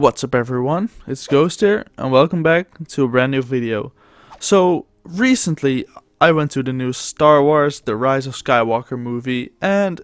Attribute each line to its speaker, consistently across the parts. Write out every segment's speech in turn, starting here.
Speaker 1: What's up everyone, it's Ghost here and welcome back to a brand new video. So recently I went to the new Star Wars The Rise of Skywalker movie and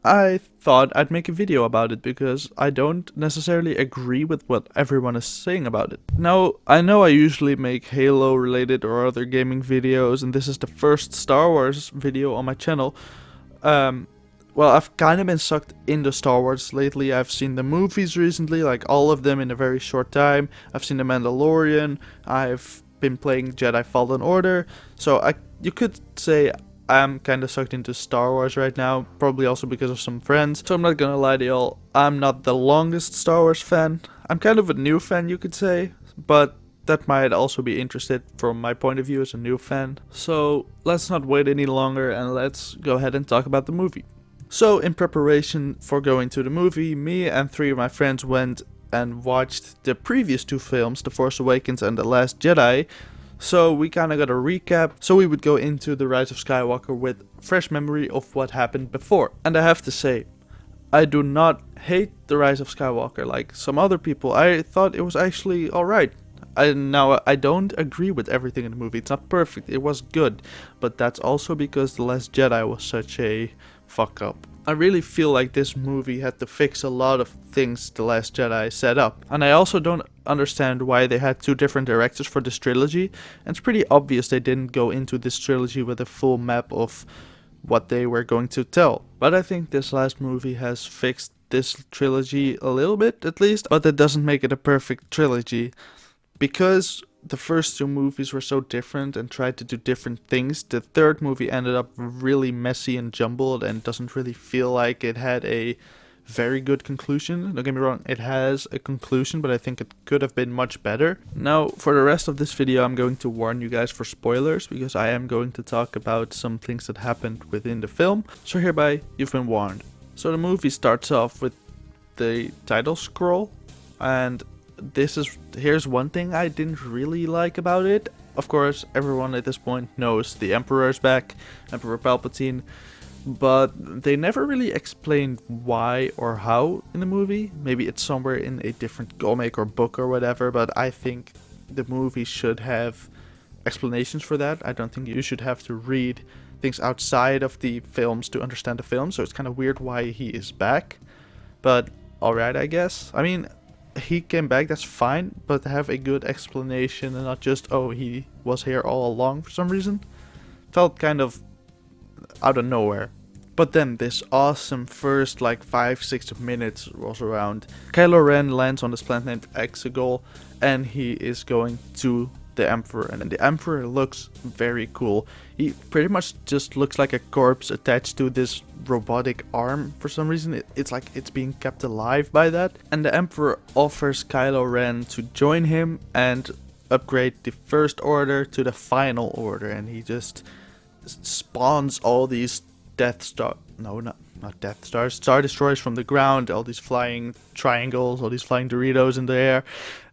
Speaker 1: I thought I'd make a video about it because I don't necessarily agree with what everyone is saying about it. Now, I know I usually make Halo related or other gaming videos and this is the first Star Wars video on my channel. Well, I've kind of been sucked into Star Wars lately. I've seen the movies recently, like all of them in a very short time. I've seen The Mandalorian. I've been playing Jedi Fallen Order. So you could say I'm kind of sucked into Star Wars right now, probably also because of some friends. So I'm not gonna lie to y'all, I'm not the longest Star Wars fan. I'm kind of a new fan, you could say, but that might also be interested from my point of view as a new fan. So let's not wait any longer and let's go ahead and talk about the movie. So in preparation for going to the movie, me and 3 of my friends went and watched the previous 2 films, The Force Awakens and The Last Jedi. So we kind of got a recap, so we would go into The Rise of Skywalker with fresh memory of what happened before. And I have to say, I do not hate The Rise of Skywalker like some other people. I thought it was actually alright. I don't agree with everything in the movie. It's not perfect, it was good. But that's also because The Last Jedi was such a fuck up. I really feel like this movie had to fix a lot of things The Last Jedi set up. And I also don't understand why they had 2 different directors for this trilogy. And it's pretty obvious they didn't go into this trilogy with a full map of what they were going to tell. But I think this last movie has fixed this trilogy a little bit at least. But that doesn't make it a perfect trilogy. Because the first 2 movies were so different and tried to do different things, the 3rd movie ended up really messy and jumbled and doesn't really feel like it had a very good conclusion. Don't get me wrong, it has a conclusion, but I think it could have been much better. Now, for the rest of this video, I'm going to warn you guys for spoilers, because I am going to talk about some things that happened within the film. So hereby, you've been warned. So the movie starts off with the title scroll, and here's one thing I didn't really like about it. Of course, everyone at this point knows the Emperor's back, Emperor Palpatine, but they never really explained why or how in the movie. Maybe it's somewhere in a different comic or book or whatever, but I think the movie should have explanations for that. I don't think you should have to read things outside of the films to understand the film, so it's kind of weird why he is back. But alright, I guess. I mean, he came back, that's fine, but have a good explanation and not just, oh, he was here all along for some reason. Felt kind of out of nowhere. But then this awesome first 5-6 minutes rolls around. Kylo Ren lands on this planet named Exegol and he is going to the Emperor, and the Emperor looks very cool. He pretty much just looks like a corpse attached to this robotic arm for some reason. It's like it's being kept alive by that. And the Emperor offers Kylo Ren to join him and upgrade the First Order to the Final Order, and he just spawns all these Star Destroyers from the ground, all these flying triangles, all these flying Doritos in the air,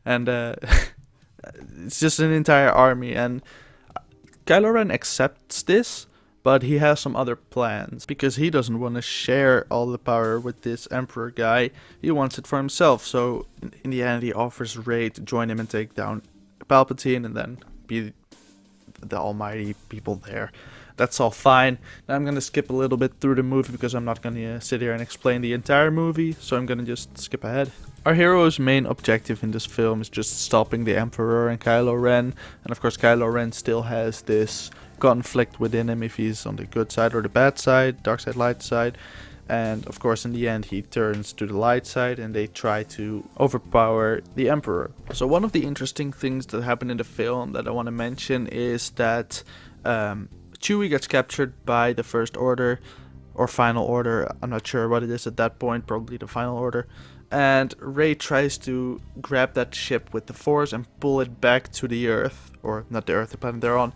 Speaker 1: and it's just an entire army. And Kylo Ren accepts this, but he has some other plans, because he doesn't want to share all the power with this Emperor guy. He wants it for himself, so in the end he offers Rey to join him and take down Palpatine and then be the almighty people there. That's all fine. Now I'm gonna skip a little bit through the movie because I'm not gonna sit here and explain the entire movie, so I'm gonna just skip ahead. Our hero's main objective in this film is just stopping the Emperor and Kylo Ren, and of course Kylo Ren still has this conflict within him if he's on the good side or the bad side, dark side, light side, and of course in the end he turns to the light side and they try to overpower the Emperor. So one of the interesting things that happened in the film that I want to mention is that Chewie gets captured by the First Order or Final Order. I'm not sure what it is at that point, probably the Final Order. And Rey tries to grab that ship with the Force and pull it back to the Earth, or not the Earth, the planet they're on,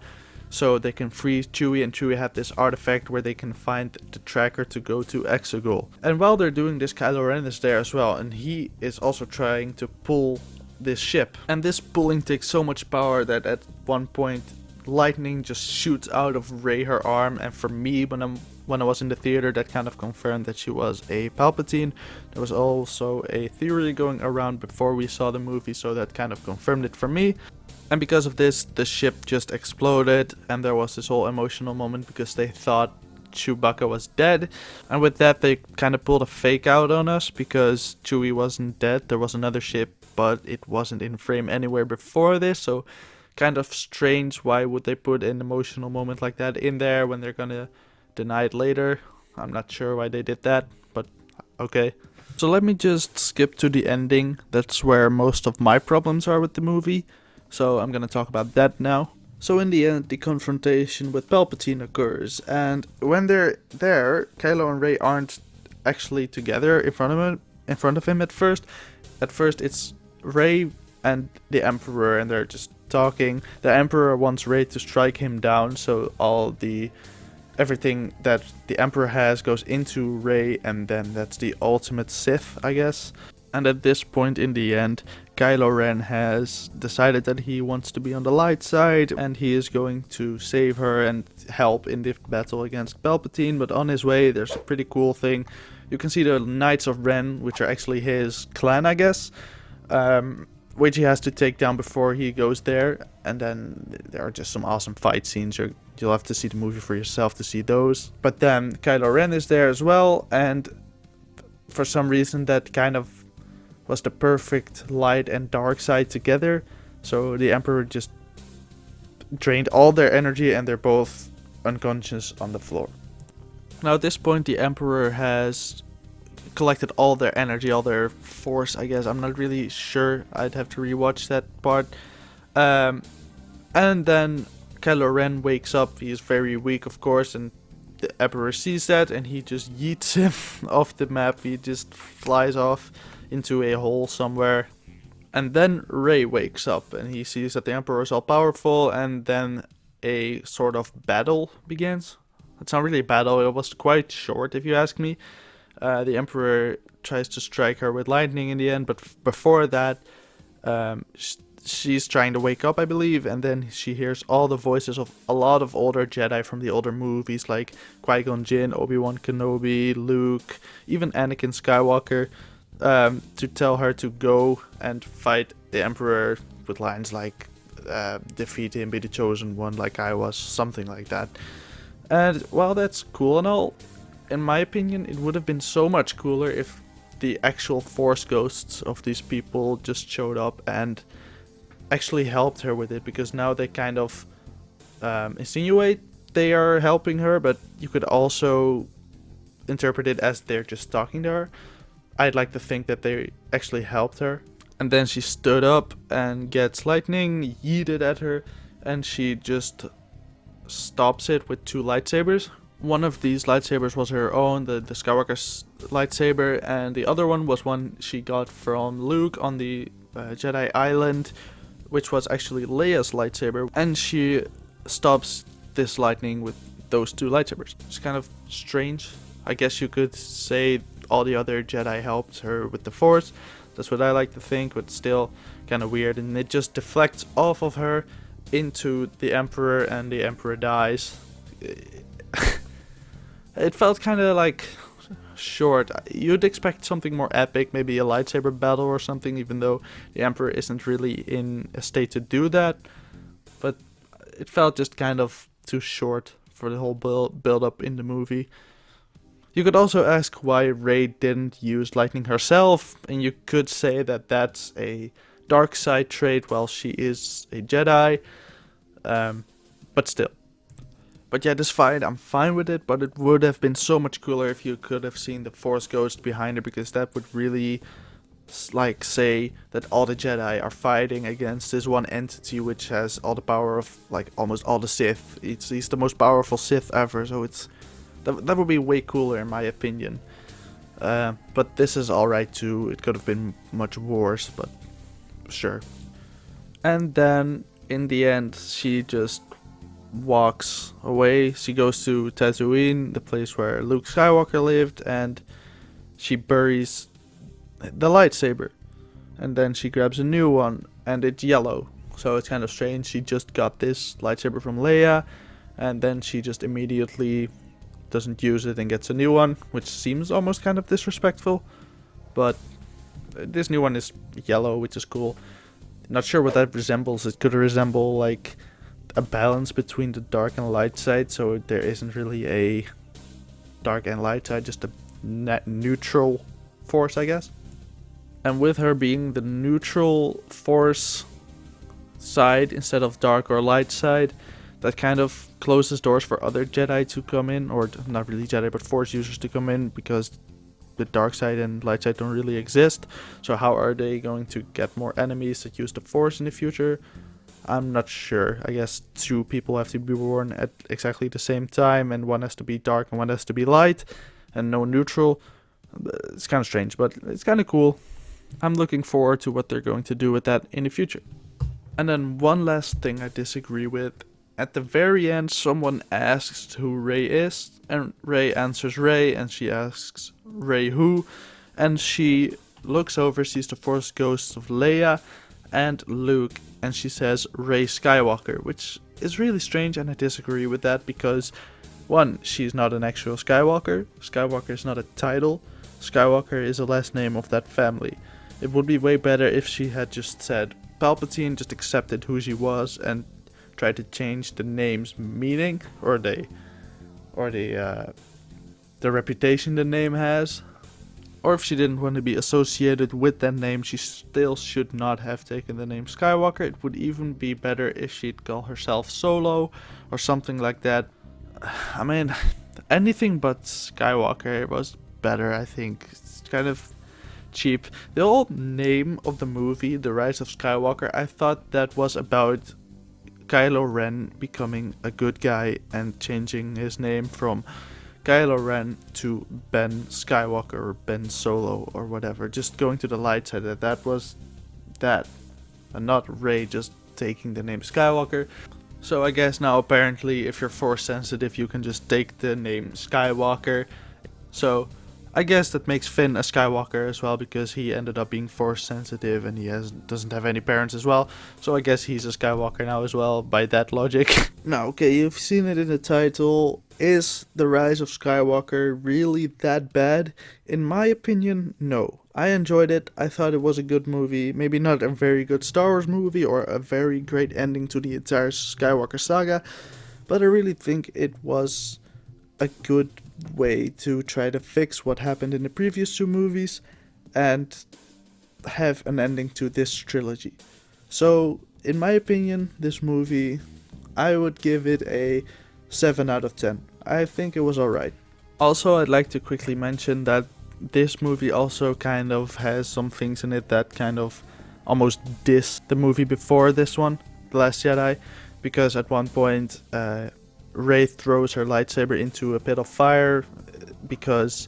Speaker 1: so they can free Chewie, and Chewie have this artifact where they can find the tracker to go to Exegol. And while they're doing this, Kylo Ren is there as well, and he is also trying to pull this ship. And this pulling takes so much power that at one point lightning just shoots out of Rey her arm, and for me, when I'm when I was in the theater, that kind of confirmed that she was a Palpatine. There was also a theory going around before we saw the movie, so that kind of confirmed it for me. And because of this, the ship just exploded, and there was this whole emotional moment because they thought Chewbacca was dead. And with that, they kind of pulled a fake out on us because Chewie wasn't dead. There was another ship, but it wasn't in frame anywhere before this, so kind of strange. Why would they put an emotional moment like that in there when they're gonna deny it later? I'm not sure why they did that, but okay. So let me just skip to the ending. That's where most of my problems are with the movie, so I'm gonna talk about that now. So in the end, the confrontation with Palpatine occurs, and when they're there, Kylo and Rey aren't actually together in front of him at first. At first it's Rey and the Emperor, and they're just talking. The Emperor wants Rey to strike him down, so everything that the Emperor has goes into Rey, and then that's the ultimate Sith, I guess. And at this point in the end, Kylo Ren has decided that he wants to be on the light side, and he is going to save her and help in the battle against Palpatine. But on his way, there's a pretty cool thing. You can see the Knights of Ren, which are actually his clan, I guess, which he has to take down before he goes there. And then there are just some awesome fight scenes. You'll have to see the movie for yourself to see those. But then Kylo Ren is there as well, and for some reason that kind of was the perfect light and dark side together. So the Emperor just drained all their energy, and they're both unconscious on the floor. Now at this point, the Emperor has collected all their energy, all their force, I guess. I'm not really sure. I'd have to rewatch that part. And then Kylo Ren wakes up. He is very weak, of course, and the Emperor sees that, and he just yeets him off the map. He just flies off into a hole somewhere. And then Rey wakes up, and he sees that the Emperor is all powerful, and then a sort of battle begins. It's not really a battle, it was quite short if you ask me. The Emperor tries to strike her with lightning in the end, but before that, she's trying to wake up, I believe, and then she hears all the voices of a lot of older Jedi from the older movies, like Qui-Gon Jinn, Obi-Wan Kenobi, Luke, even Anakin Skywalker, to tell her to go and fight the Emperor with lines like, defeat him, be the chosen one like I was, something like that. And while that's cool and all, in my opinion, it would have been so much cooler if the actual Force ghosts of these people just showed up and actually helped her with it, because now they kind of insinuate they are helping her, but you could also interpret it as they're just talking to her. I'd like to think that they actually helped her. And then she stood up and gets lightning yeeted at her, and she just stops it with two lightsabers. One of these lightsabers was her own, the Skywalker's lightsaber, and the other one was one she got from Luke on the Jedi Island, which was actually Leia's lightsaber, and she stops this lightning with those two lightsabers. It's kind of strange. I guess you could say all the other Jedi helped her with the Force. That's what I like to think, but still kind of weird. And it just deflects off of her into the Emperor, and the Emperor dies. It felt kind of like short. You'd expect something more epic, maybe a lightsaber battle or something, even though the Emperor isn't really in a state to do that. But it felt just kind of too short for the whole build up in the movie. You could also ask why Rey didn't use lightning herself, and you could say that that's a dark side trait while she is a Jedi, but still. But yeah, this fight, I'm fine with it, but it would have been so much cooler if you could have seen the Force Ghost behind her, because that would really, like, say that all the Jedi are fighting against this one entity which has all the power of, like, almost all the Sith. He's the most powerful Sith ever, so that would be way cooler in my opinion. But this is alright too. It could have been much worse, but sure. And then in the end, she just walks away. She goes to Tatooine, the place where Luke Skywalker lived, and she buries the lightsaber. And then she grabs a new one, and it's yellow. So it's kind of strange. She just got this lightsaber from Leia, and then she just immediately doesn't use it and gets a new one, which seems almost kind of disrespectful. But this new one is yellow, which is cool. Not sure what that resembles. It could resemble like a balance between the dark and light side, so there isn't really a dark and light side, just a net neutral force, I guess. And with her being the neutral force side instead of dark or light side, that kind of closes doors for other Jedi to come in, or not really Jedi, but Force users to come in, because the dark side and light side don't really exist. So how are they going to get more enemies that use the Force in the future? I'm not sure. I guess 2 people have to be born at exactly the same time, and one has to be dark and one has to be light, and no neutral. It's kind of strange, but it's kind of cool. I'm looking forward to what they're going to do with that in the future. And then one last thing I disagree with. At the very end, someone asks who Rey is, and Rey answers Rey, and she asks Rey who, and she looks over, sees the Force ghosts of Leia and Luke, and she says Rey Skywalker, which is really strange, and I disagree with that because, one, she's not an actual Skywalker. Skywalker is not a title. Skywalker is the last name of that family. It would be way better if she had just said Palpatine, just accepted who she was, and tried to change the name's meaning or the reputation the name has. Or if she didn't want to be associated with that name, she still should not have taken the name Skywalker. It would even be better if she'd call herself Solo or something like that. I mean, anything but Skywalker was better, I think. It's kind of cheap. The whole name of the movie, The Rise of Skywalker, I thought that was about Kylo Ren becoming a good guy and changing his name from Kylo Ren to Ben Skywalker or Ben Solo or whatever, just going to the light side. That was that, and not Rey just taking the name Skywalker. So I guess now apparently if you're Force sensitive you can just take the name Skywalker. So I guess that makes Finn a Skywalker as well, because he ended up being Force sensitive and he doesn't have any parents as well. So I guess he's a Skywalker now as well, by that logic. Now, okay, you've seen it in the title. Is The Rise of Skywalker really that bad? In my opinion, no. I enjoyed it. I thought it was a good movie. Maybe not a very good Star Wars movie or a very great ending to the entire Skywalker saga, but I really think it was a good way to try to fix what happened in the previous 2 movies and have an ending to this trilogy. So, in my opinion, this movie, I would give it a 7 out of 10. I think it was alright. Also, I'd like to quickly mention that this movie also kind of has some things in it that kind of almost diss the movie before this one, The Last Jedi, because at one point Rey throws her lightsaber into a pit of fire because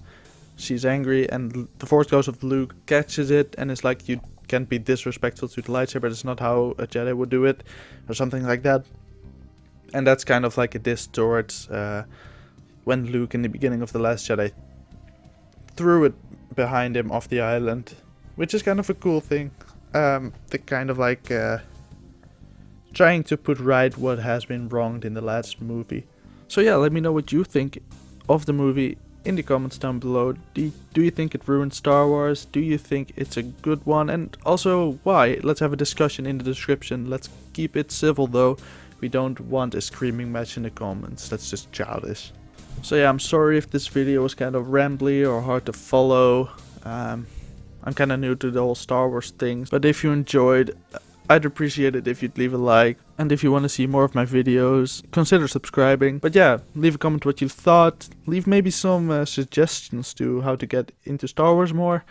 Speaker 1: she's angry, and the Force Ghost of Luke catches it and is like, you can't be disrespectful to the lightsaber, that's not how a Jedi would do it, or something like that. And that's kind of like a diss towards when Luke in the beginning of The Last Jedi threw it behind him off the island, which is kind of a cool thing. The kind of like trying to put right what has been wronged in the last movie. So yeah, let me know what you think of the movie in the comments down below. Do you think it ruined Star Wars? Do you think it's a good one? And also, why? Let's have a discussion in the description. Let's keep it civil though. We don't want a screaming match in the comments. That's just childish. So yeah, I'm sorry if this video was kind of rambly or hard to follow. I'm kind of new to the whole Star Wars things, but if you enjoyed, I'd appreciate it if you'd leave a like. And if you want to see more of my videos, consider subscribing. But yeah, leave a comment what you thought. Leave maybe some suggestions to how to get into Star Wars more.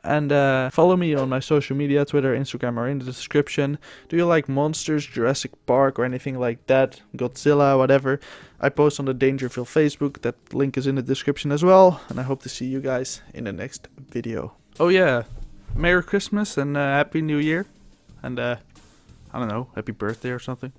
Speaker 1: And follow me on my social media, Twitter, Instagram are in the description. Do you like monsters, Jurassic Park or anything like that? Godzilla, whatever. I post on the Dangerfield Facebook. That link is in the description as well. And I hope to see you guys in the next video. Oh yeah, Merry Christmas and Happy New Year. And I don't know, happy birthday or something.